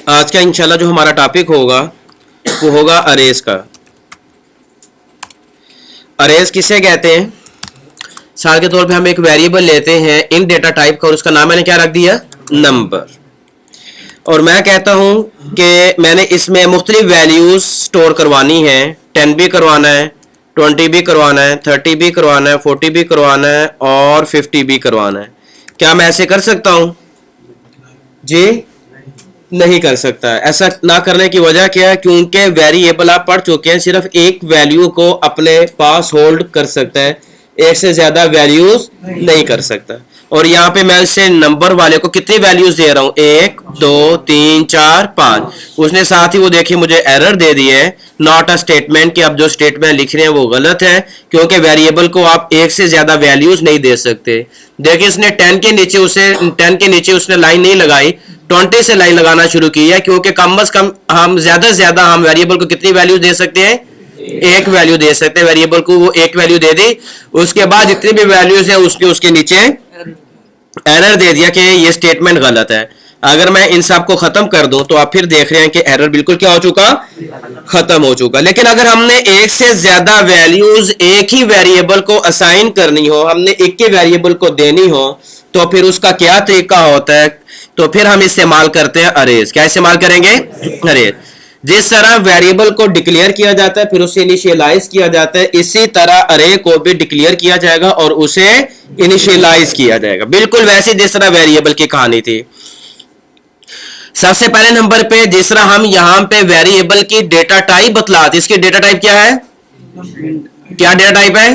आज का इंशाल्लाह जो हमारा टॉपिक होगा वो होगा अरेज का। अरेज किसे कहते हैं? साल के तौर पे हम एक वेरिएबल लेते हैं इन डेटा टाइप का और उसका नाम मैंने क्या रख दिया? नंबर। और मैं कहता हूं कि मैंने इसमें मुख्तलिफ वैल्यूज स्टोर करवानी है। 10 भी करवाना है, 20 भी करवाना है, 30 भी करवाना है, 40 भी करवाना है और 50 भी करवाना है। क्या मैं ऐसे कर सकता हूं जी? नहीं कर सकता। ऐसा ना करने की वजह क्या है? क्योंकि वेरिएबल आप पढ़ चुके हैं, सिर्फ एक वैल्यू को अपने पास होल्ड कर सकता है, एक से ज्यादा वैल्यूज नहीं कर सकता। और यहाँ पे मैं इसे नंबर वाले को कितनी वैल्यूज दे रहा हूँ? 1 2 3 4 5। उसने साथ ही वो देखिए मुझे एरर दे दी है, नॉट अ स्टेटमेंट, कि अब जो स्टेटमेंट लिख रहे हैं वो गलत है, क्योंकि वेरिएबल को आप एक से ज्यादा वैल्यूज नहीं दे सकते। देखिए इसने 10 के नीचे उसने लाइन नहीं लगाई, 20 से लाइन लगाना शुरू की है, क्योंकि कम से कम हम ज्यादा से ज्यादा हम वेरिएबल को कितनी वैल्यूज दे सकते हैं? एक वैल्यू दे सकते हैं। वेरिएबल को वो एक वैल्यू दे दी, उसके बाद जितनी भी वैल्यूज है उसके नीचे एरर दे दिया कि ये स्टेटमेंट गलत है। अगर मैं इन सब को खत्म कर दूं तो आप फिर देख रहे हैं कि एरर बिल्कुल क्या हो चुका? खत्म हो चुका। लेकिन अगर हमने एक से ज्यादा वैल्यूज एक ही वेरिएबल को असाइन करनी हो, हमने एक के वेरिएबल को देनी हो, तो फिर उसका क्या तरीका होता है? तो फिर हम इस्तेमाल करते हैं अरेज। क्या इस्तेमाल करेंगे? अरेज। जिस तरह वेरिएबल को डिक्लेयर किया जाता है फिर उसे इनिशियलाइज किया जाता है, इसी तरह अरे को भी डिक्लेयर किया जाएगा और उसे इनिशियलाइज किया जाएगा, बिल्कुल वैसे जिस तरह वेरिएबल की कहानी थी। सबसे पहले नंबर पे जिस तरह हम यहां पे वेरिएबल की डेटा टाइप बतलाते, इसकी डेटा टाइप क्या है? क्या डेटा टाइप है?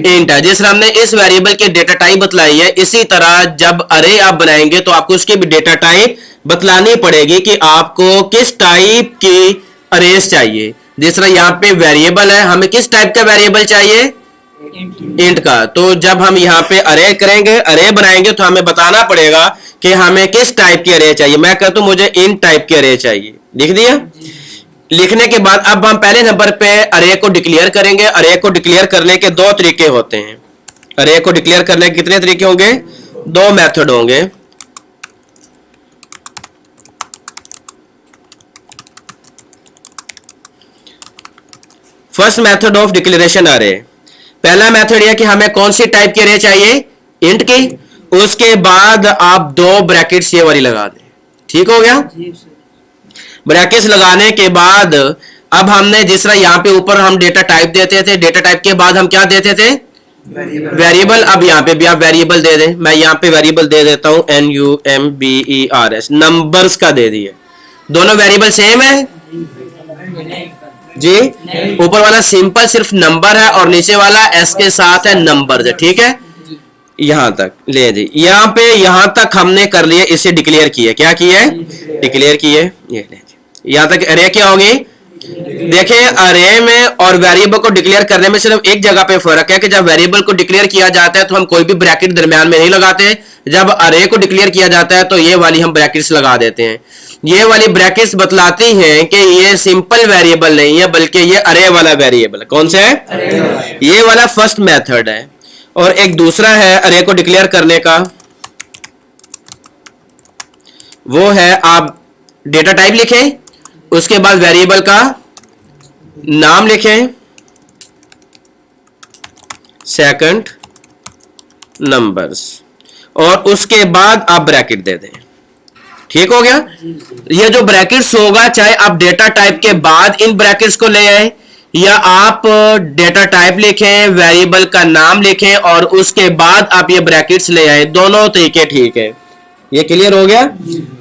इंट है। जिस तरह हमने इस वेरिएबल की डेटा टाइप बतलाई है, इसी तरह जब अरे आप बनाएंगे तो आपको उसकी भी डेटा टाइप बतलानी पड़ेगी कि आपको किस टाइप की अरेज चाहिए। जिस तरह यहाँ पे वेरिएबल है, हमें किस टाइप का वेरिएबल चाहिए? इंट का। तो जब हम यहाँ पे अरे करेंगे, अरे बनाएंगे, तो हमें बताना पड़ेगा कि हमें किस टाइप की अरे चाहिए। मैं कहता हूं मुझे इंट टाइप की अरे चाहिए, लिख दिया। लिखने के बाद अब हम पहले नंबर पे अरे को डिक्लेयर करेंगे। अरे को डिक्लेयर करने के दो तरीके होते हैं। अरे को डिक्लेयर करने के कितने तरीके होंगे? दो मेथड होंगे। फर्स्ट मेथड ऑफ डिक्लेरेशन अरे। पहला मेथड यह कि हमें कौन सी टाइप की अरे चाहिए? इंट की। उसके बाद आप दो ब्रैकेट्स ये वाली लगा दें। ठीक हो गया? ब्रैकेट्स लगाने के बाद अब हमने जिस तरह यहाँ पे ऊपर हम डेटा टाइप देते थे, डेटा टाइप के बाद हम क्या देते थे? वेरिएबल। अब यहाँ पे भी आप वेरिएबल दे दें। मैं यहाँ पे वेरिएबल दे देता हूँ NUMBERS, नंबर्स का दे दिए। दोनों वेरिएबल सेम है जी? ऊपर वाला सिंपल सिर्फ नंबर है और नीचे वाला एस के साथ है नंबर है। ठीक है, यहां तक ले जी। यहाँ पे यहां तक हमने कर लिए, इसे डिक्लेयर किए। क्या किए? डिक्लेयर किए। ये ले जी, यहां तक अरे क्या होगी? देखिए अरे में और वेरिएबल को डिक्लेयर करने में सिर्फ एक जगह पे फर्क है कि जब वेरिएबल को डिक्लेयर किया जाता है तो हम कोई भी ब्रैकेट दरमियान में नहीं लगाते। जब अरे को डिक्लेयर किया जाता है तो ये वाली हम ब्रैकेट्स लगा देते हैं। ये वाली ब्रैकेट्स बतलाती हैं कि ये सिंपल वेरिएबल नहीं है बल्कि ये अरे वाला वेरिएबल है। कौन सा है? ये वाला फर्स्ट मेथड है। और एक दूसरा है अरे को डिक्लेयर करने का, वो है आप डेटा टाइप लिखें, उसके बाद वेरिएबल का नाम लिखें, सेकंड नंबर्स, और उसके बाद आप ब्रैकेट दे दें। ठीक हो गया? ये जो ब्रैकेट्स होगा, चाहे आप डेटा टाइप के बाद इन ब्रैकेट्स को ले आए या आप डेटा टाइप लिखें, वेरिएबल का नाम लिखें और उसके बाद आप ये ब्रैकेट्स ले आए, दोनों तरीके ठीक है। ये क्लियर हो गया?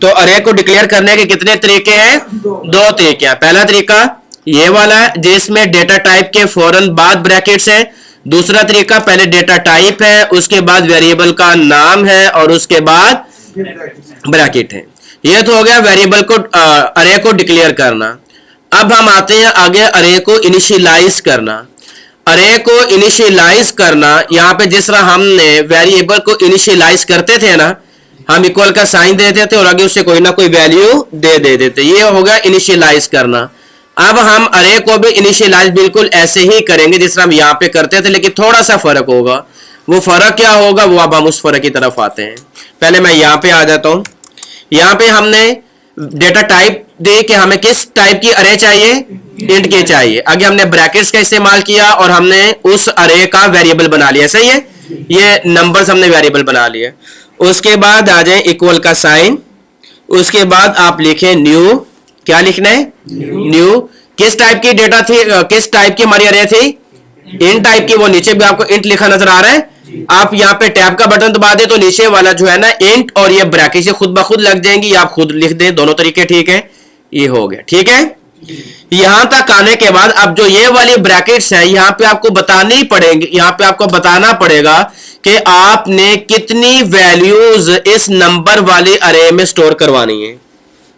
तो अरे को डिक्लेयर करने के कितने तरीके हैं? दो तरीके हैं। पहला तरीका ये वाला है जिसमें डेटा टाइप के फौरन बाद ब्रैकेट्स है। दूसरा तरीका पहले डेटा टाइप है, उसके बाद वेरिएबल का नाम है और उसके बाद ब्रैकेट है। ये तो हो गया वेरिएबल को अरे को डिक्लेयर करना। अब हम आते हैं आगे अरे को इनिशियलाइज करना। अरे को इनिशियलाइज करना, यहाँ पे जिस तरह हमने वेरिएबल को इनिशियलाइज करते थे ना, हम इक्वल का साइन देते थे और आगे उससे कोई ना कोई वैल्यू दे देते थे। ये होगा इनिशियलाइज करना। अब हम अरे को भी इनिशियलाइज बिल्कुल ऐसे ही करेंगे जिस तरह हम यहाँ पे करते थे, लेकिन थोड़ा सा फर्क होगा। वो फर्क क्या होगा वो अब हम उस फर्क की तरफ आते हैं। पहले मैं यहाँ पे आ जाता हूँ। यहाँ पे हमने डेटा टाइप दी कि हमें किस टाइप की अरे चाहिए, इंट की चाहिए। आगे हमने ब्रैकेट्स का इस्तेमाल किया और हमने उस अरे का वेरिएबल बना लिया, सही है, ये नंबर्स हमने वेरिएबल बना लिए। उसके बाद आ जाए इक्वल का साइन, उसके बाद आप लिखें न्यू, क्या लिखना है, न्यू। किस टाइप की डेटा थी, किस टाइप की हमारी अरे थी, इंट टाइप की, वो नीचे भी आपको इंट लिखा नजर आ रहा है। आप यहाँ पे टैब का बटन दबा दे तो नीचे वाला जो है ना इंट और ये ब्रैकेट से खुद ब खुद लग जाएंगी, आप खुद लिख दें, दोनों तरीके ठीक है, ये हो गया, ठीक है। यहां तक आने के बाद अब जो ये वाली ब्रैकेट्स है यहां पे आपको बतानी पड़ेगी, यहां पे आपको बताना पड़ेगा कि आपने कितनी वैल्यूज इस नंबर वाले अरे में स्टोर करवानी है,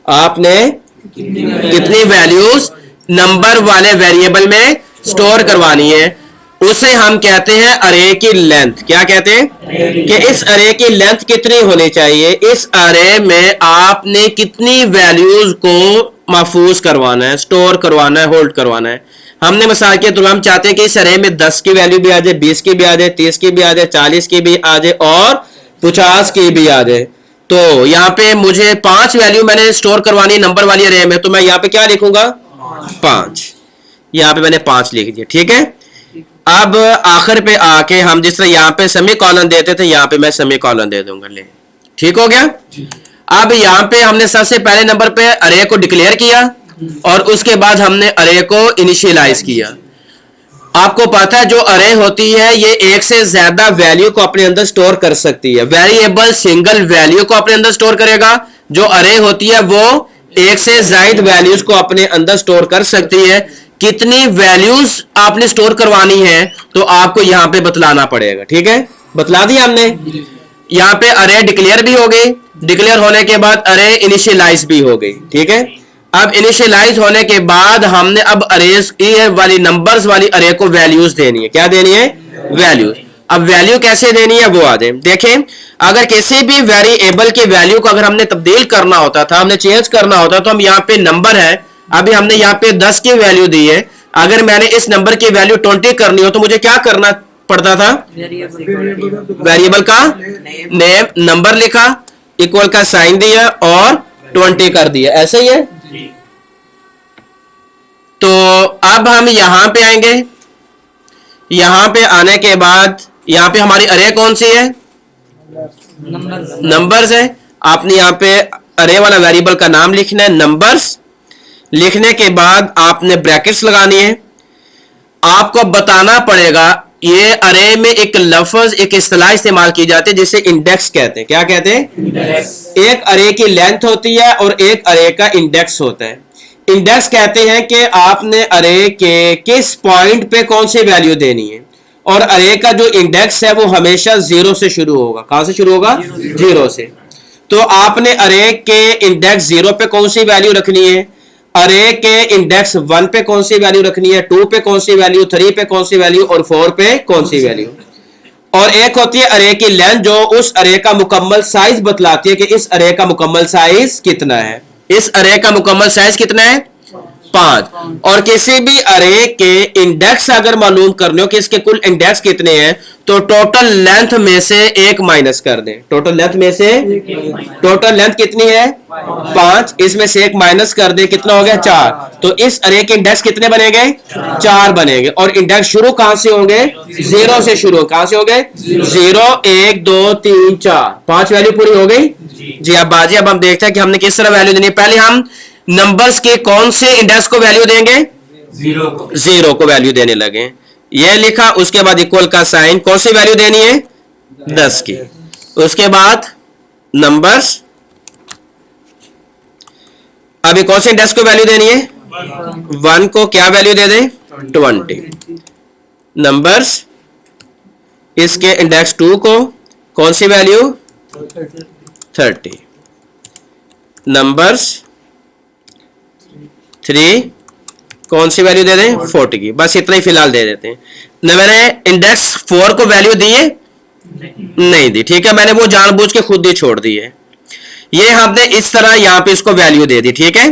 आपने कितनी वैल्यूज नंबर वाले वेरिएबल में स्टोर करवानी है। उसे हम कहते हैं अरे की लेंथ। क्या कहते हैं कि इस अरे की लेंथ कितनी होनी चाहिए, इस अरे में आपने कितनी वैल्यूज को महफूज करवाना है, स्टोर करवाना है, होल्ड करवाना है। हमने मिसाल के तौर पर हम चाहते हैं कि इस अरे में 10 की वैल्यू भी आ जाए, 20 की भी आ जाए, 30 की भी आ जाए, 40 की भी आ जाए और 50 की भी आ जाए। तो यहाँ पे मुझे 5 वैल्यू मैंने स्टोर करवानी नंबर वाली अरे में, तो मैं यहाँ पे क्या लिखूंगा, 5। यहाँ पे मैंने 5 लिख दिया, ठीक है। अब आखिर पे आके हम जिस तरह यहाँ पे सेमी कॉलन देते थे, यहाँ पे मैं सेमी कॉलन दे दूंगा, ले, ठीक हो गया। अब यहाँ पे हमने सबसे पहले नंबर पे अरे को डिक्लेयर किया और उसके बाद हमने अरे को इनिशियलाइज किया। आपको पता है जो अरे होती है ये एक से ज्यादा वैल्यू को अपने अंदर स्टोर कर सकती है, वेरिएबल सिंगल वैल्यू को अपने अंदर स्टोर करेगा, जो अरे होती है वो एक से ज्यादा वैल्यूज को अपने अंदर स्टोर कर सकती है। कितनी वैल्यूज आपने स्टोर करवानी है तो आपको यहां पे बतलाना पड़ेगा, ठीक है, बतला दिया हमने। यहां पे अरे डिक्लेयर भी हो गई, डिक्लेयर होने के बाद अरे इनिशियलाइज भी हो गई, ठीक है। अब इनिशियलाइज होने के बाद हमने अब अरेज ये वाली नंबर्स वाली अरे को वैल्यूज देनी है, क्या देनी है, वैल्यूज। अब वैल्यू कैसे देनी है वो आ जाए, देखें। अगर किसी भी वेरिएबल की वैल्यू को अगर हमने तब्दील करना होता था, हमने चेंज करना होता तो हम यहाँ पे नंबर है, अभी हमने यहाँ पे 10 की वैल्यू दी है, अगर मैंने इस नंबर की वैल्यू 20 करनी हो तो मुझे क्या करना पड़ता था, वेरिएबल का नेम नंबर लिखा, इक्वल का साइन दिया और 20 कर दिया, ऐसे ही है। तो अब हम यहां पे आएंगे, यहां पे आने के बाद यहां पे हमारी अरे कौन सी है, नंबर्स है। आपने यहां पे अरे वाला वेरिएबल का नाम लिखना है नंबर्स, लिखने के बाद आपने ब्रैकेट्स लगानी है। आपको बताना पड़ेगा ये अरे में एक लफ्ज एक इस्तेलाह इस्तेमाल की जाती है जिसे इंडेक्स कहते हैं, क्या कहते हैं, इंडेक्स। एक अरे की लेंथ होती है और एक अरे का इंडेक्स होता है। इंडेक्स कहते हैं कि आपने अरे के किस पॉइंट पे कौन सी वैल्यू देनी है, और अरे का जो इंडेक्स है वो हमेशा 0 से शुरू होगा। कहां से शुरू होगा, 0 से। तो आपने अरे के इंडेक्स 0 पे कौन सी वैल्यू रखनी है, अरे के इंडेक्स 1 पे कौन सी वैल्यू रखनी है, 2 पे कौन सी वैल्यू, 3 पे कौन सी वैल्यू और 4 पे कौन सी वैल्यू। और एक होती है अरे की लेंथ जो उस अरे का मुकम्मल साइज बतलाती है कि इस अरे का मुकम्मल साइज कितना है, इस अरे का मुकम्मल साइज कितना है, 5। और किसी भी अरे के इंडेक्स अगर मालूम करने हो कि इसके कुल इंडेक्स कितने हैं तो टोटल लेंथ में से 1 माइनस कर दें। टोटल लेंथ में से टोटल लेंथ कितनी है, 5, इसमें से 1 माइनस कर दें, कितना हो गया, 4। तो इस अरे के इंडेक्स कितने बनेंगे, 4 बनेंगे। और इंडेक्स शुरू कहां से होंगे, 0 से शुरू, कहां से हो गए, 0 1 2 3 4, 5 वैल्यू पूरी हो गई जी। अब बाजी अब हम देखते हैं कि हमने किस तरह वैल्यू देनी है। पहले हम नंबर्स के कौन से इंडेक्स को वैल्यू देंगे, 0 को वैल्यू देने लगे, ये लिखा। उसके बाद इक्वल का साइन, कौन सी वैल्यू देनी है, 10 की। उसके बाद नंबर्स, अभी कौन से इंडेक्स को वैल्यू देनी है, 1 को क्या वैल्यू दे दें, 20। नंबर्स, इसके इंडेक्स 2 को कौन सी वैल्यू, 30। नंबर्स 3 कौन सी वैल्यू दे दें, 40 की। बस इतना ही फिलहाल दे देते हैं ना। मैंने इंडेक्स 4 को वैल्यू दी है, नहीं दी, ठीक है, मैंने वो जानबूझ के खुद ही छोड़ दी है। ये हमने इस तरह यहां पे इसको वैल्यू दे दी, ठीक है।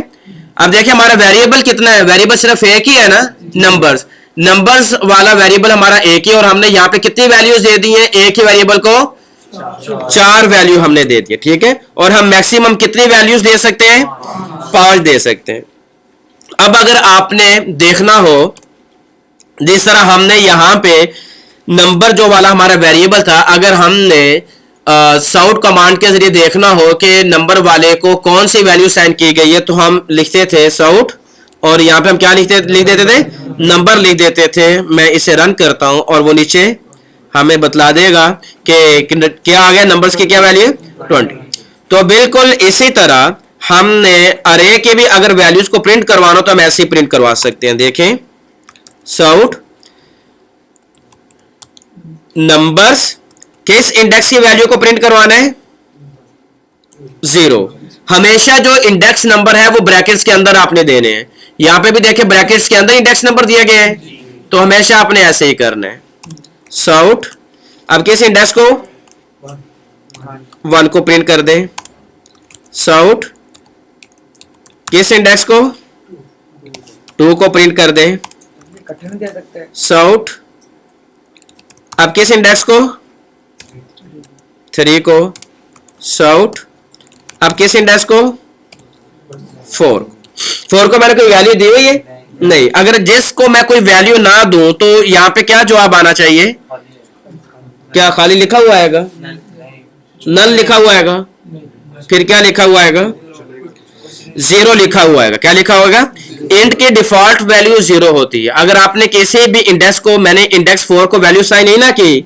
अब देखिए हमारा वेरिएबल कितना है, वेरिएबल सिर्फ एक ही है ना, नंबर्स। नंबर्स वाला वेरिएबल हमारा एक ही, और हमने यहाँ पे कितनी वैल्यूज दे दी है एक ही वेरिएबल को, 4 वैल्यू हमने दे दिया, ठीक है। और हम मैक्सिमम कितनी वैल्यूज दे सकते हैं? 5 दे सकते हैं। अब अगर आपने देखना हो, जिस तरह हमने यहां पे नंबर जो वाला हमारा वेरिएबल था, अगर हमने साउट कमांड के जरिए देखना हो कि नंबर वाले को कौन सी वैल्यू साइन की गई है, तो हम लिखते थे साउट, और यहाँ पे हम क्या लिख देते थे? नंबर लिख देते थे। मैं इसे रन करता हूं और वो नीचे हमें बतला देगा कि क्या आ गया, नंबर्स की क्या वैल्यू है? 20। तो बिल्कुल इसी तरह हमने अरे के भी अगर वैल्यूज को प्रिंट करवाना हो तो हम ऐसे ही प्रिंट करवा सकते हैं। देखें, साउट नंबर्स, किस इंडेक्स की वैल्यू को प्रिंट करवाना है? 0। हमेशा जो इंडेक्स नंबर है वो ब्रैकेट्स के अंदर आपने देने हैं। यहां पे भी देखें ब्रैकेट्स के अंदर इंडेक्स नंबर दिया गया है, तो हमेशा आपने ऐसे ही करना है। साउट अब किस इंडेक्स को? 1 को प्रिंट कर दें। साउट किस इंडेक्स को? 2 को प्रिंट कर दें। साउट अब किस इंडेक्स को? 3 को। साउट अब किस इंडेक्स को? 4 को मैंने कोई वैल्यू दी हुई है? नहीं। अगर जिसको मैं कोई वैल्यू ना दूं तो यहां पे क्या जवाब आना चाहिए? क्या खाली लिखा हुआ आएगा? नल लिखा हुआ आएगा। फिर क्या लिखा हुआ आएगा? 0 लिखा हुआ आएगा। क्या लिखा होगा? इंट की डिफॉल्ट वैल्यू 0 होती है। अगर आपने किसी भी इंडेक्स को, मैंने इंडेक्स 4 को वैल्यू साइन नहीं ना की,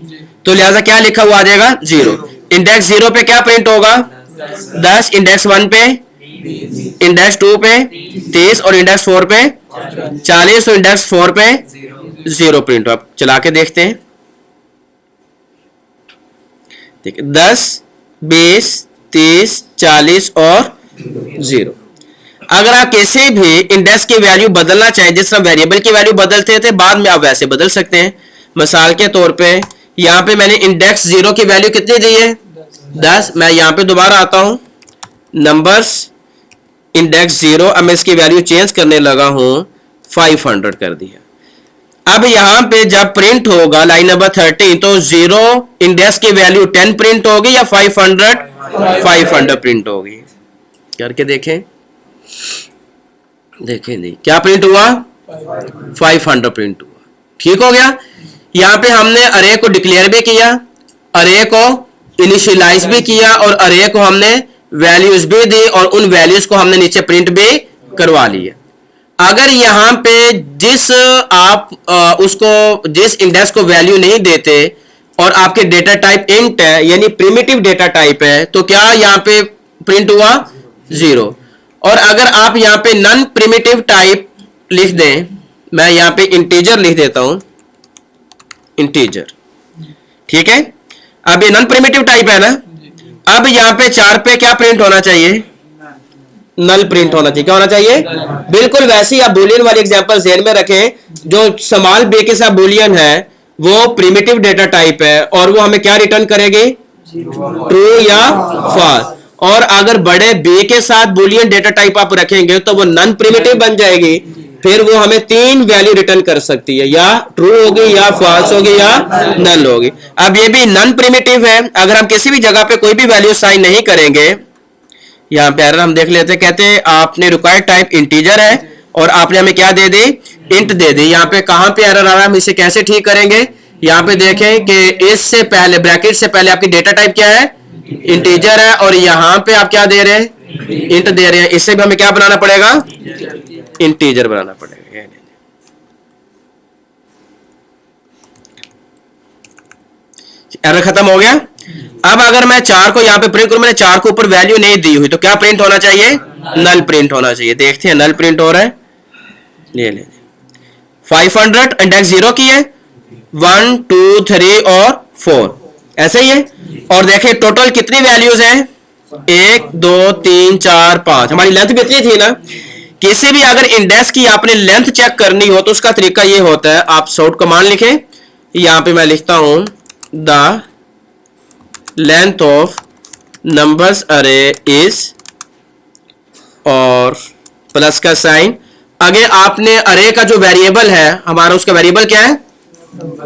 तो लिहाजा क्या लिखा हुआ आ जाएगा? 0। इंडेक्स 0 पे क्या प्रिंट होगा? 10। इंडेक्स 1 पे, इंडेक्स 2 पे 30 और इंडेक्स 4 पे 40 और इंडेक्स 4 पे 0 प्रिंट हो। आप चला के देखते हैं। ठीक है, 10, 20, 30, 40 और 0। अगर आप किसी भी इंडेक्स की वैल्यू बदलना चाहें, जिस तरह वेरिएबल की वैल्यू बदलते थे बाद में, आप वैसे बदल सकते हैं। मिसाल के तौर पे यहां पे मैंने इंडेक्स 0 की वैल्यू कितनी दी है? 10। मैं यहां पे दोबारा आता हूं, नंबर्स इंडेक्स 0, अब मैं इसकी वैल्यू चेंज करने लगा हूं, 500 कर दिया। अब यहां पे जब प्रिंट होगा लाइन नंबर 13, तो 0 इंडेक्स की वैल्यू 10 प्रिंट होगी या 500 प्रिंट होगी? करके देखें। देखें नहीं, क्या प्रिंट हुआ? 500 प्रिंट हुआ। ठीक हो गया। यहां पे हमने अरे को डिक्लेयर भी किया, अरे को इनिशियलाइज भी किया और अरे को हमने वैल्यूज भी दी और उन वैल्यूज को हमने नीचे प्रिंट भी करवा लिया। अगर यहां पे जिस आप जिस इंडेक्स को वैल्यू नहीं देते और आपके डेटा टाइप इंट है, यानी प्रिमिटिव डेटा टाइप है, तो क्या यहां पे प्रिंट हुआ? 0। और अगर आप यहां पे नॉन प्रिमिटिव टाइप लिख दें, मैं यहां पे इंटीजर लिख देता हूं, इंटीजर, ठीक है। अब ये नॉन प्रिमिटिव टाइप है ना। अब यहां पे 4 पे क्या प्रिंट होना चाहिए? नल प्रिंट होना चाहिए। क्या होना चाहिए? बिल्कुल वैसे ही आप बुलियन वाली एग्जांपल ध्यान में रखें। जो स्मॉल बे के साथ बुलियन है वो प्रिमिटिव डेटा टाइप है और वो हमें क्या रिटर्न करेगी? ट्रू या फॉल्स। और अगर बड़े बे के साथ बुलियन डेटा टाइप आप रखेंगे तो वो नॉन प्रिमिटिव बन जाएगी, फिर वो हमें 3 वैल्यू रिटर्न कर सकती है, या ट्रू होगी या फॉल्स होगी या नल होगी। अब ये भी नॉन प्रिमिटिव है। अगर हम किसी भी जगह पे कोई भी वैल्यू साइन नहीं करेंगे, यहां पे एरर हम देख लेते हैं। कहते हैं आपने रिक्वायर्ड टाइप इंटीजर है और आपने हमें क्या दे दी? इंट दे दी। यहां पे कहां पे एरर आ रहा है, हम इसे कैसे ठीक करेंगे? यहां पे देखें कि इससे पहले, ब्रैकेट से पहले आपकी डेटा टाइप क्या है? इंटीजर है, और यहां पे आप क्या दे रहे हैं? इंट दे रहे हैं। इससे भी हमें क्या बनाना पड़ेगा? इंटीजर बनाना पड़ेगा। एरर खत्म हो गया। अब अगर मैं 4 को यहां पे प्रिंट करूं, मैंने 4 को ऊपर वैल्यू नहीं दी हुई, तो क्या प्रिंट होना चाहिए? नल प्रिंट होना चाहिए। देखते हैं, नल प्रिंट हो रहा है। ले 500 इंडेक्स 0 की है, 1 2 3 और 4 ऐसे ही है। और देखिए टोटल कितनी वैल्यूज हैं? 1 2 3 4 5। हमारी लेंथ भी इतनी थी ना। किसी भी अगर इंडेक्स की आपने लेंथ चेक करनी हो तो उसका तरीका ये होता है, आप सॉर्ट कमांड लिखें। यहां पे मैं लिखता हूं द लेंथ ऑफ नंबर्स अरे इज, और प्लस का साइन। आगे आपने अरे का जो वेरिएबल है हमारा, उसका वेरिएबल क्या है?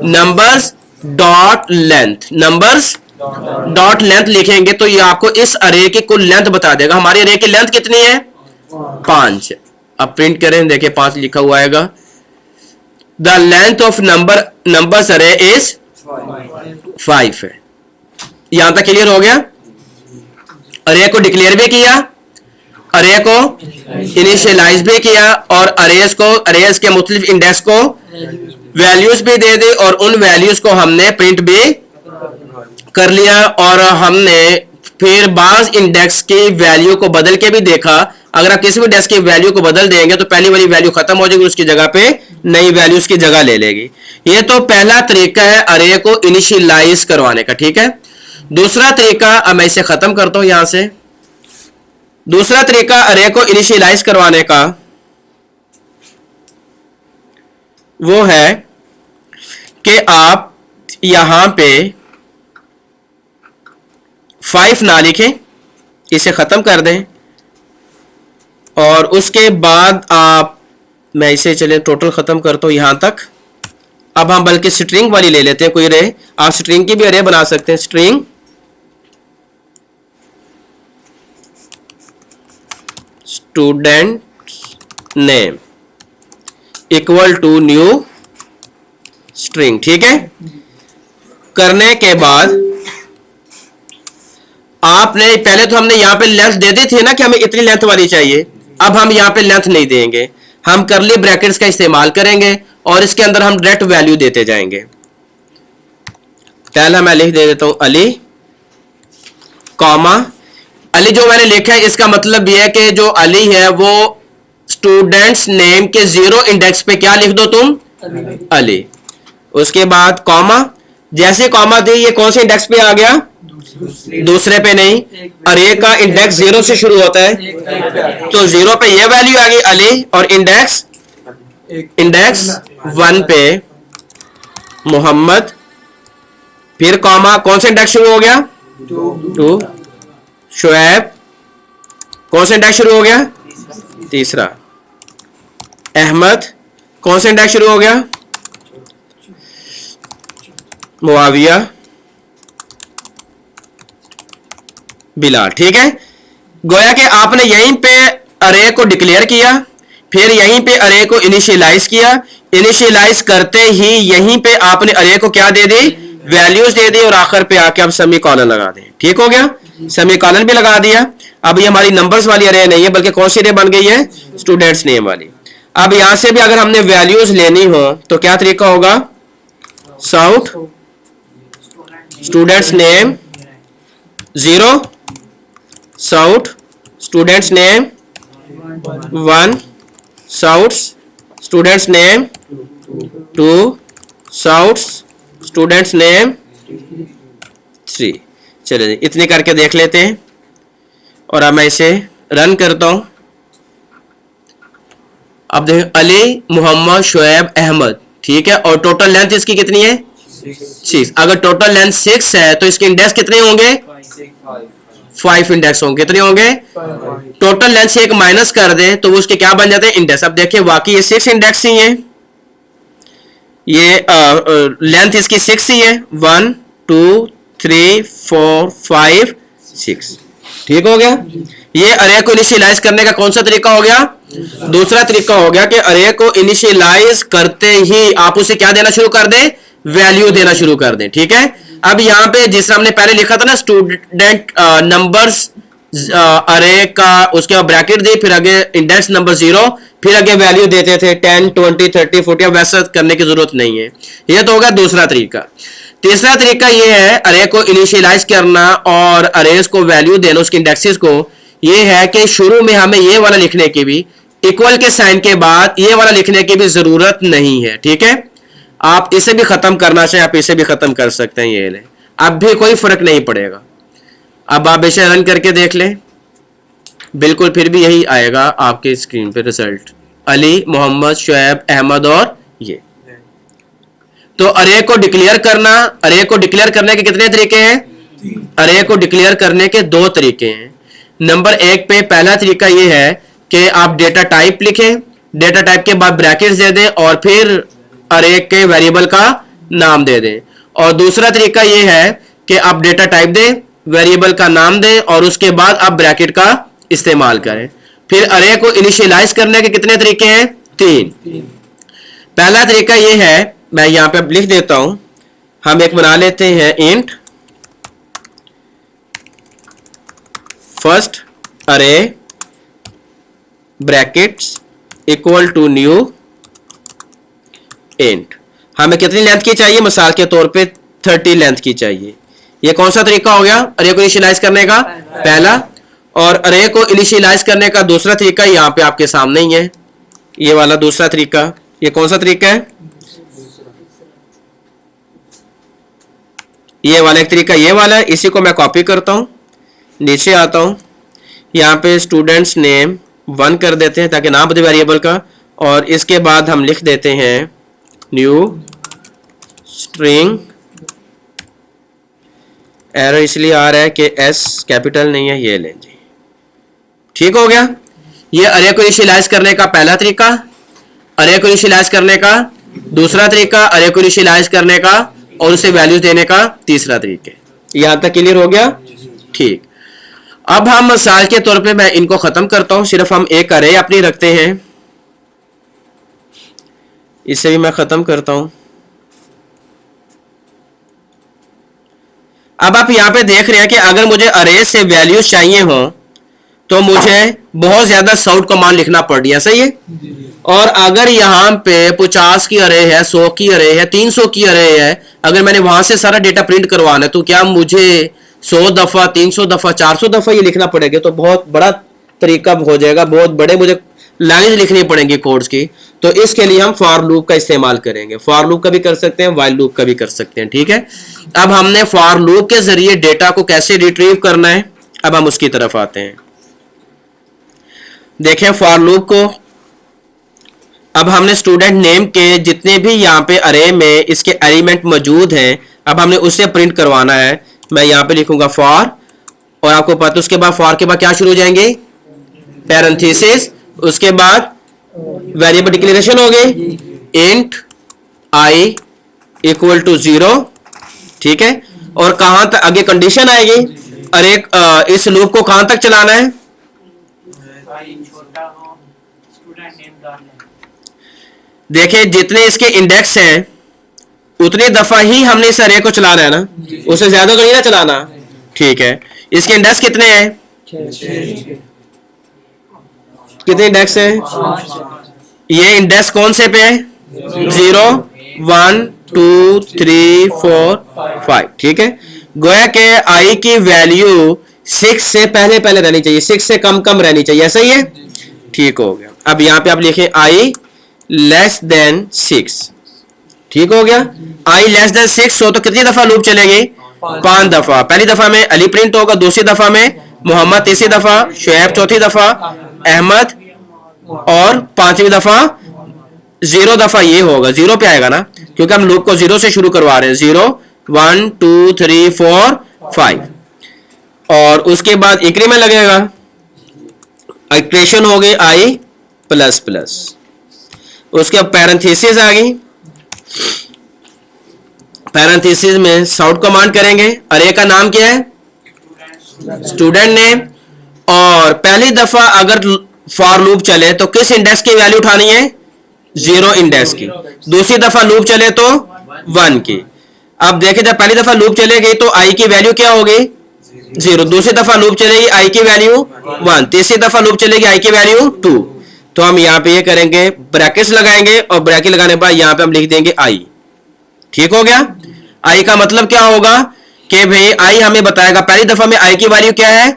Numbers dot length. Numbers dot length लिखेंगे तो ये आपको इस अरे की कुल लेंथ बता देगा। हमारे अरे की लेंथ कितनी है? 5। अब प्रिंट करें, देखिए 5 लिखा हुआ आएगा। द लेंथ ऑफ नंबर्स अरे इज 5 है। यहां तक क्लियर हो गया? अरे को डिक्लेयर भी किया, अरे को इनिशियलाइज भी किया, और अरेज के मुख्तलिफ इंडेक्स को वैल्यूज भी दे दी, और उन वैल्यूज को हमने प्रिंट भी कर लिया। और हमने फिर बाज इंडेक्स की वैल्यू को बदल के भी देखा। अगर आप किसी भी इंडेक्स की वैल्यू को बदल देंगे तो पहली वाली वैल्यू खत्म हो जाएगी, उसकी जगह पे नई वैल्यू उसकी जगह ले लेगी। ये तो पहला तरीका है अरे को इनिशियलाइज करवाने का, ठीक है। दूसरा तरीका, अब मैं इसे खत्म करता हूं यहां से। दूसरा तरीका अरे को इनिशियलाइज करवाने का वो है कि आप यहां पे 5 ना लिखें, इसे खत्म कर दें, और उसके बाद आप, मैं इसे चले टोटल खत्म करता हूं यहां तक। अब हम बल्कि स्ट्रिंग वाली ले लेते हैं कोई अरे। आप स्ट्रिंग की भी अरे बना सकते हैं। String student name equal to new string, ठीक है। करने के बाद आपने पहले तो हमने यहां पे लेंथ दे दी थी ना कि हमें इतनी लेंथ वाली चाहिए। अब हम यहां पे लेंथ नहीं देंगे, हम करली ब्रैकेट्स का इस्तेमाल करेंगे और इसके अंदर हम डायरेक्ट वैल्यू देते जाएंगे। पहला मैं लिख दे देता हूं अली, कॉमा अली जो मैंने लिखा है इसका मतलब यह है कि जो अली है वो स्टूडेंट्स नेम के 0 इंडेक्स पे क्या लिख दो तुम? अली। उसके बाद कॉमा, जैसे कॉमा दी ये कौन से इंडेक्स पे आ गया? दूसरे पे नहीं, अरे का इंडेक्स 0 से शुरू होता है, तो 0 पे ये वैल्यू आ गई अली, और इंडेक्स 1 पे मोहम्मद। फिर कॉमा, कौन सा इंडेक्स शुरू हो गया? 2। शुएब, कौन सा इंडेक्स शुरू हो गया? तीसरा। अहमद, कौन सा इंडेक्स शुरू हो गया? मुआविया, बिलाल, ठीक है। गोया कि आपने यहीं पे अरे को डिक्लेयर किया, फिर यहीं पे अरे को इनिशियलाइज किया। इनिशियलाइज करते ही यहीं पे आपने अरे को क्या दे दी? वैल्यूज दे दी, और आखिर पे आके आप सेमी कॉलन लगा दें। ठीक हो गया, सेमी कॉलन भी लगा दिया। अब ये हमारी नंबर्स वाली अरे नहीं है, बल्कि कौन सी अरे बन गई है? स्टूडेंट्स नेम वाली। अब यहां से भी अगर हमने वैल्यूज लेनी हो तो क्या तरीका होगा? Sout students name 0, sout students name 1, sout students name 2, sout students name 3। चलिए इतने करके देख लेते हैं, और अब मैं इसे रन करता हूं। अब देखिए अली, मोहम्मद, शुएब, अहमद, ठीक है। और टोटल लेंथ इसकी कितनी है? 6। अगर टोटल लेंथ 6 है तो इसके इंडेक्स कितने होंगे? 5 इंडेक्स होंगे। कितने होंगे? टोटल लेंथ से एक माइनस कर दे तो वो उसके क्या बन जाते हैं? इंडेक्स। अब देखिए वाकई ये 6 इंडेक्स ही है, ये लेंथ इसकी 6 ही है। 1 2 3 4 5 6, ठीक हो गया। ये अरे को इनिशियलाइज करने का कौन सा तरीका हो गया? दूसरा तरीका हो गया कि अरे को इनिशियलाइज करते ही आप उसे क्या देना शुरू कर दें? वैल्यू देना शुरू कर दें, ठीक है। अब यहां पे जिस हमने पहले लिखा था ना स्टूडेंट नंबर्स अरे का, उसके बाद ब्रैकेट दी, फिर आगे इंडेक्स नंबर 0, फिर आगे वैल्यू देते थे 10 20 30 40। अब वैसा करने की जरूरत नहीं है। यह तो होगा दूसरा तरीका। तीसरा तरीका यह है अरे को इनिशियलाइज करना और अरेज को वैल्यू देना, उसके इंडेक्सेस को। यह है कि शुरू में हमें ये वाला लिखने की भी, इक्वल के साइन के बाद ये वाला लिखने की भी जरूरत नहीं है, ठीक है। आप इसे भी खत्म करना चाहें आप इसे भी खत्म कर सकते हैं, ये ले, अब भी कोई फर्क नहीं पड़ेगा। अब आप इसे रन करके देख लें, बिल्कुल फिर भी यही आएगा आपके स्क्रीन पे रिजल्ट, अली, मोहम्मद, शुएब, अहमद और ये। तो अरे को डिक्लेयर करना, अरे को डिक्लेयर करने के कितने तरीके हैं? अरे को डिक्लेयर करने के 2 तरीके हैं। नंबर 1 पे पहला तरीका यह है कि आप डेटा टाइप लिखें, डेटा टाइप के बाद ब्रैकेट्स दे दें और फिर अरे के वेरिएबल का नाम दे दें। और दूसरा तरीका यह है कि आप डेटा टाइप दें, वेरिएबल का नाम दें और उसके बाद आप ब्रैकेट का इस्तेमाल करें। फिर अरे को इनिशियलाइज करने के कितने तरीके हैं? 3। पहला तरीका ये है, मैं यहां पे लिख देता हूं, हम एक बना लेते हैं int first array brackets equal to new int. हमें कितनी लेंथ की चाहिए? मिसाल के तौर पे 30 लेंथ की चाहिए। ये कौन सा तरीका हो गया अरे को इनिशियलाइज करने का? पहला। और अरे को इनिशियलाइज करने का दूसरा तरीका यहां पे आपके सामने ही है, ये वाला दूसरा तरीका। ये कौन सा तरीका है? ये वाला एक तरीका ये वाला है। इसी को मैं कॉपी करता हूं, नीचे आता हूं, यहां पे स्टूडेंट्स नेम 1 कर देते हैं ताकि नाम बदले वेरिएबल का, और इसके बाद हम लिख देते हैं न्यू स्ट्रिंग। एरर इसलिए आ रहा है कि एस कैपिटल नहीं है, ये लें जी, ठीक हो गया। ये अरे को इनिशियलाइज करने का पहला तरीका, अरे को इनिशियलाइज करने का दूसरा तरीका, अरे को इनिशियलाइज करने का और उसे वैल्यूज देने का तीसरा तरीका। यहां तक क्लियर हो गया? ठीक। अब हम मिसाल के तौर पे मैं इनको खत्म करता हूं, सिर्फ हम एक अरे अपनी रखते हैं, इससे भी मैं खत्म करता हूं। अब आप यहां पे देख रहे हैं कि अगर मुझे अरे से वैल्यूज चाहिए हो तो मुझे बहुत ज्यादा साउट कमांड लिखना पड़ रही है, सही है। और अगर यहाँ पे 50 की अरे है, 100 की अरे है, 300 की अरे है, अगर मैंने वहां से सारा डेटा प्रिंट करवाना है तो क्या मुझे 100 दफा, 300 दफा, 400 दफा ये लिखना पड़ेगा? तो बहुत बड़ा तरीका हो जाएगा, बहुत बड़े मुझे लाइन्स लिखनी पड़ेंगी कोड्स की। तो इसके लिए हम फॉर लूप का इस्तेमाल करेंगे। फॉर लूप का भी कर सकते हैं, व्हाइल लूप का भी कर सकते हैं, ठीक है। अब हमने फॉर लूप के जरिए डेटा को कैसे रिट्रीव करना है, अब हम उसकी तरफ आते हैं। देखें फॉर लूप को, अब हमने स्टूडेंट नेम के जितने भी यहाँ पे अरे में इसके एलिमेंट मौजूद हैं, अब हमने उसे प्रिंट करवाना है। मैं यहाँ पे लिखूंगा फॉर, और आपको पता है उसके बाद फॉर के बाद क्या शुरू हो जाएंगे? पैरेंथेसिस। उसके बाद वेरिएबल डिक्लेरेशन हो गई, इंट आई इक्वल टू 0, ठीक है। और कहां तक आगे कंडीशन आएगी? अरे इस लूप को कहां तक चलाना है? देखें जितने इसके इंडेक्स हैं उतनी दफा ही हमने इस अरे को चलाना है ना, उससे ज्यादा तो नहीं ना चलाना, ठीक है। इसके इंडेक्स कितने हैं? कितने इंडेक्स हैं? ये इंडेक्स कौन से पे है? 0 1 2 3 4 5, ठीक है। गोया के आई की वैल्यू 6 से पहले पहले रहनी चाहिए, 6 से कम कम रहनी चाहिए, ऐसा ही है, ठीक हो गया। अब यहां पे आप लिखें आई लेस देन 6, ठीक हो गया। आई लेस देन 6 हो तो कितनी दफा लूप चलेगी? 5 दफा। पहली दफा में अली प्रिंट होगा, दूसरी दफा में मोहम्मद, तीसरी दफा शुएब, चौथी दफा अहमद, और 5वीं दफा 0 दफा ये होगा, 0 पे आएगा ना, क्योंकि हम लूप को 0 से शुरू करवा रहे हैं। 0 1 2 3 4 5, और उसके बाद इंक्रीमेंट लगेगा, इक्वेशन हो गई आई प्लस प्लस, उसके पैरेंथेसिस आ गई, पैरेंथेसिस में साउट कमांड करेंगे। अरे का नाम क्या है? Student name. और पहली दफा अगर फॉर लूप चले तो किस इंडेक्स की वैल्यू उठानी है? 0 इंडेक्स की। दूसरी दफा लूप चले तो 1 की। अब देखें जब पहली दफा लूप चलेगी तो आई की वैल्यू क्या होगी? 0। दूसरी दफा लूप चलेगी आई की वैल्यू 1। तीसरी दफा लूप चलेगी आई की वैल्यू 2। तो हम यहाँ पे ये करेंगे, ब्रैकेट्स लगाएंगे, और ब्रैकेट लगाने के बाद यहाँ पे हम लिख देंगे आई, ठीक हो गया। आई का मतलब क्या होगा कि भाई आई हमें बताएगा पहली दफा में आई की वैल्यू क्या है?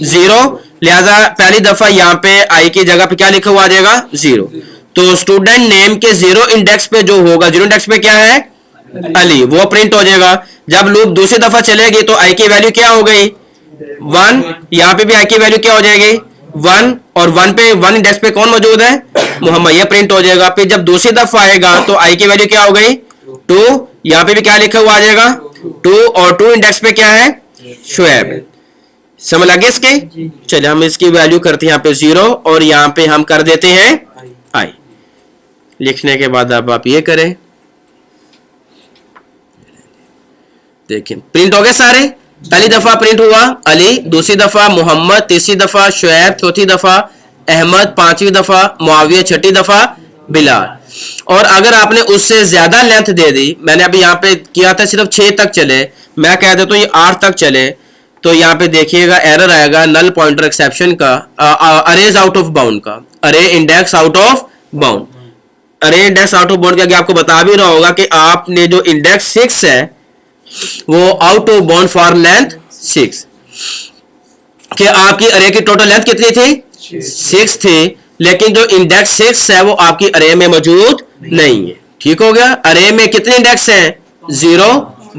0, लिहाजा पहली दफा यहाँ पे आई की जगह पे क्या लिखा हुआ आ जाएगा? 0। तो स्टूडेंट नेम के 0 इंडेक्स पे जो होगा, 0 इंडेक्स पे क्या है? अली, वो प्रिंट हो जाएगा। जब लूप दूसरी दफा चलेगी तो आई की वैल्यू क्या हो गई? 1। यहाँ पे भी आई की वैल्यू क्या हो जाएगी? 1, और 1 पे 1 इंडेक्स पे कौन मौजूद है? मोहम्मद, ये प्रिंट हो जाएगा। फिर जब दूसरी दफा आएगा तो आई की वैल्यू क्या हो गई? 2। यहाँ पे भी क्या लिखा हुआ आ जाएगा? 2, और 2 इंडेक्स पे क्या है? शुएब। समझ लगे इसके? चलिए हम इसकी वैल्यू करते हैं यहाँ पे 0, और यहाँ पे हम कर देते हैं आई। लिखने के बाद अब आप ये करें, देखिए प्रिंट हो गए सारे। पहली दफा प्रिंट हुआ अली, दूसरी दफा मोहम्मद, तीसरी दफा शुएब, चौथी दफा अहमद, पांचवी दफा मुआविया, छठी दफा बिलाल। और अगर आपने उससे ज्यादा लेंथ दे दी, मैंने अभी यहाँ पे किया था सिर्फ 6 तक चले, मैं कह देता हूँ ये 8 तक चले, तो यहाँ पे देखिएगा एरर आएगा नल पॉइंटर एक्सेप्शन का, अरेज आउट ऑफ बाउंड का, अरे इंडेक्स आउट ऑफ बाउंड। अरे इंडेक्स आउट ऑफ बाउंड के आगे आपको बता भी रहा होगा कि आपने जो इंडेक्स 6 है वो out of bound for length 6, कि आपकी अरे की टोटल लेंथ कितनी थी 6 थी, लेकिन जो इंडेक्स 6 है वो आपकी अरे में मौजूद नहीं है। ठीक हो गया। अरे में कितने इंडेक्स हैं 0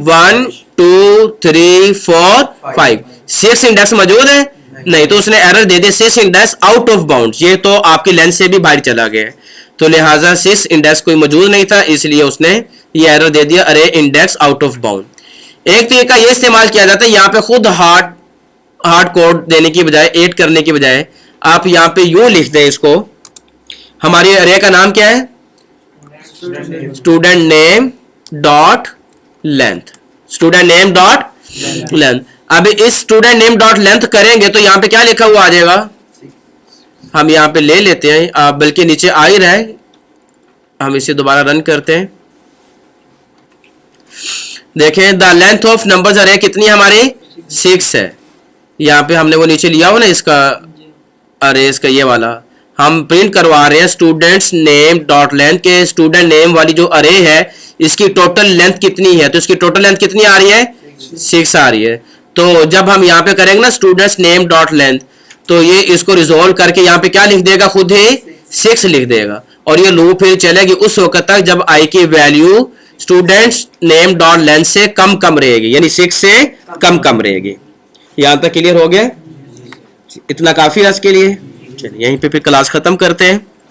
1 2 3 4 5, 6 इंडेक्स मौजूद है नहीं, तो उसने एरर दे दिया 6 इंडेक्स आउट ऑफ बाउंड, ये तो आपकी लेंथ से भी बाहर चला गया, तो लिहाजा 6 इंडेक्स कोई मौजूद नहीं था, इसलिए उसने ये एरर दे दिया अरे इंडेक्स आउट ऑफ बाउंड। एक तरीका ये इस्तेमाल किया जाता है, यहाँ पे खुद हार्ड कोड देने की बजाय, ऐड करने की बजाय आप यहाँ पे यूं लिख दें इसको, हमारी अरे का नाम क्या है student name dot length, student name dot length. अब इस स्टूडेंट नेम डॉट लेंथ करेंगे तो यहाँ पे क्या लिखा हुआ आ जाएगा, हम यहाँ पे ले लेते हैं, आप बल्कि नीचे आ ही रहा है, हम इसे दोबारा रन करते हैं। देखें द लेंथ ऑफ नंबर्स अरे कितनी है हमारी 6 है, यहाँ पे हमने वो नीचे लिया हो ना इसका अरे इसका ये वाला, हम प्रिंट करवा रहे हैं स्टूडेंट्स नेम डॉट लेंथ के स्टूडेंट नेम वाली जो अरे है इसकी टोटल लेंथ कितनी है, तो इसकी टोटल लेंथ कितनी आ रही है 6 आ रही है। तो जब हम यहाँ पे करेंगे ना स्टूडेंट्स नेम डॉट लेंथ, तो ये इसको रिजोल्व करके यहाँ पे क्या लिख देगा खुद ही 6 लिख देगा, और ये लूप फिर चलेगी उस वक्त तक जब आई की value students name dot length से कम रहेगी, यानी 6 से कम रहेगी। यहाँ तक क्लियर हो गया, इतना काफी है आज के लिए। चलिए यहीं पे फिर क्लास खत्म करते हैं।